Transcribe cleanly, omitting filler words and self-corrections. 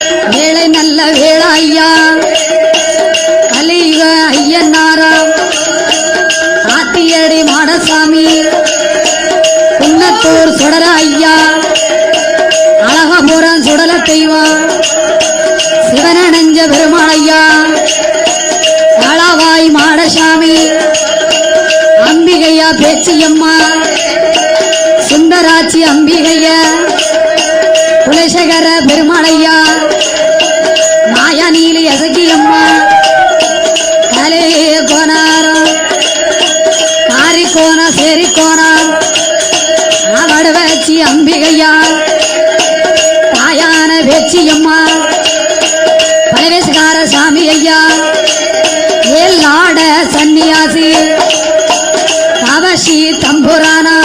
வேளை நல்ல வேளா ஐயா கலியுக ஐயனாரா ஆத்தியடி மாடசாமி குன்னத்தூர் சுடர ஐயா அழகபுரம் சுடல தெய்வம் சிவனஞ்ச பெருமாளையா காளாவாய் மாடசாமி அம்பிகையா பேச்சியம்மா சுந்தராட்சி அம்பிகைய குலசேகர பெருமாளையா மாயாநீலி அசகியம்மா கலே கோனாரம் காரிக்கோண சேரிக்கோணம் வடவச்சி அம்பிகையா தாயான பேச்சியம்மா பரவேசகார சாமி ஐயா ஏழாட சன்னியாசி கவசி தம்புரானா